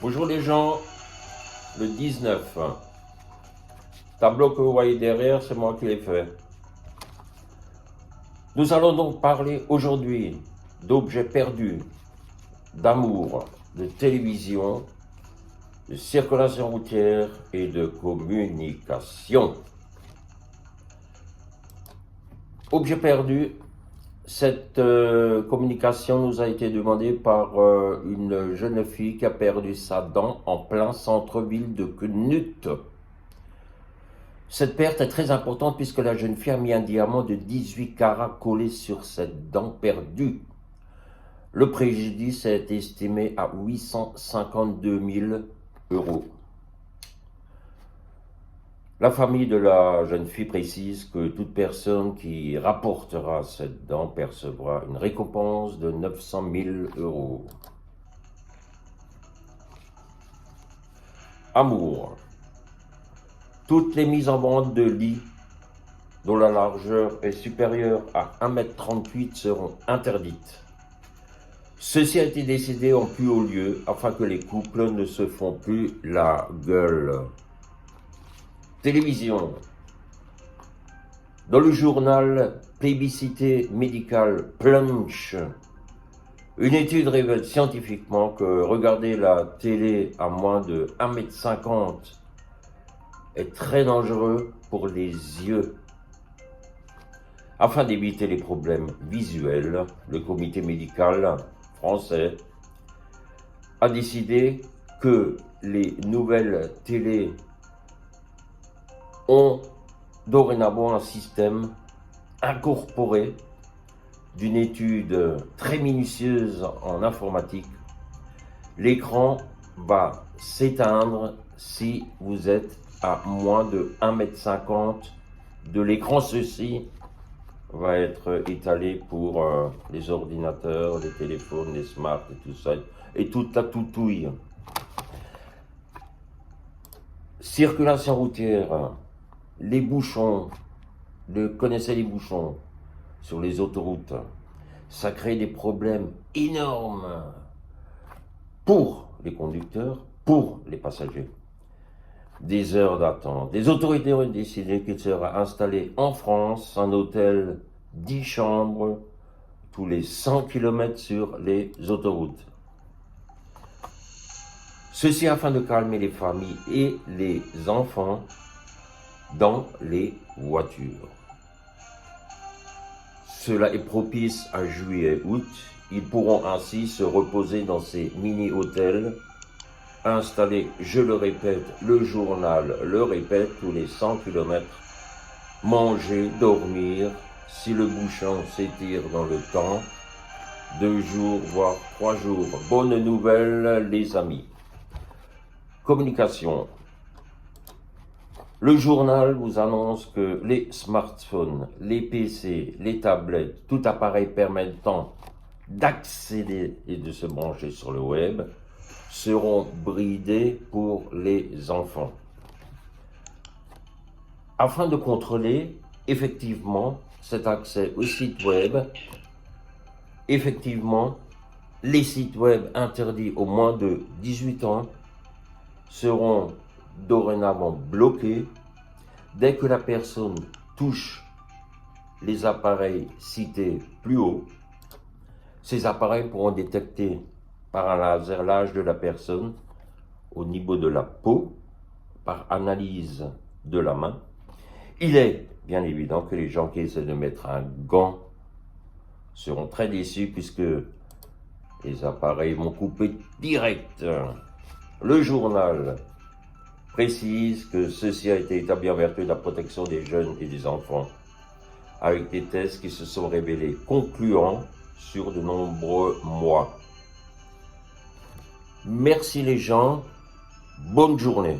Bonjour les gens, le 19. Tableau que vous voyez derrière, c'est moi qui l'ai fait. Nous allons donc parler aujourd'hui d'objets perdus, d'amour, de télévision, de circulation routière et de communication. Objet perdu, cette communication nous a été demandée par une jeune fille qui a perdu sa dent en plein centre-ville de Knut. Cette perte est très importante puisque la jeune fille a mis un diamant de 18 carats collé sur cette dent perdue. Le préjudice est estimé à 852 000 euros. La famille de la jeune fille précise que toute personne qui rapportera cette dent percevra une récompense de 900 000 euros. Amour. Toutes les mises en vente de lits dont la largeur est supérieure à 1,38 m seront interdites. Ceci a été décidé en plus haut lieu afin que les couples ne se font plus la gueule. Télévision. Dans le journal Plébiscité médical Plunch, une étude révèle scientifiquement que regarder la télé à moins de 1,50 m est très dangereux pour les yeux. Afin d'éviter les problèmes visuels, le comité médical français a décidé que les nouvelles télés ont dorénavant un système incorporé d'une étude très minutieuse en informatique. L'écran va s'éteindre si vous êtes à moins de 1,50 m de l'écran. Ceci va être étalé pour les ordinateurs, les téléphones, les smarts et tout ça, et toute la toutouille. Circulation routière, les bouchons, connaissez les bouchons sur les autoroutes, ça crée des problèmes énormes pour les conducteurs, pour les passagers. Des heures d'attente. Les autorités ont décidé qu'il sera installé en France un hôtel 10 chambres tous les 100 km sur les autoroutes. Ceci afin de calmer les familles et les enfants dans les voitures. Cela est propice à juillet-août. Ils pourront ainsi se reposer dans ces mini-hôtels. Installer, je le répète, le journal le répète tous les 100 km. Manger, dormir, si le bouchon s'étire dans le temps, 2 jours, voire 3 jours. Bonne nouvelle, les amis. Communication. Le journal vous annonce que les smartphones, les PC, les tablettes, tout appareil permettant d'accéder et de se brancher sur le web seront bridés pour les enfants. Afin de contrôler effectivement cet accès au site web, effectivement, les sites web interdits aux moins de 18 ans seront dorénavant bloqués dès que la personne touche les appareils cités plus haut. Ces appareils pourront détecter par un laser l'âge de la personne au niveau de la peau, par analyse de la main. Il est bien évident que les gens qui essaient de mettre un gant seront très déçus puisque les appareils vont couper direct. Le journal précise que ceci a été établi en vertu de la protection des jeunes et des enfants, avec des tests qui se sont révélés concluants sur de nombreux mois. Merci les gens, bonne journée.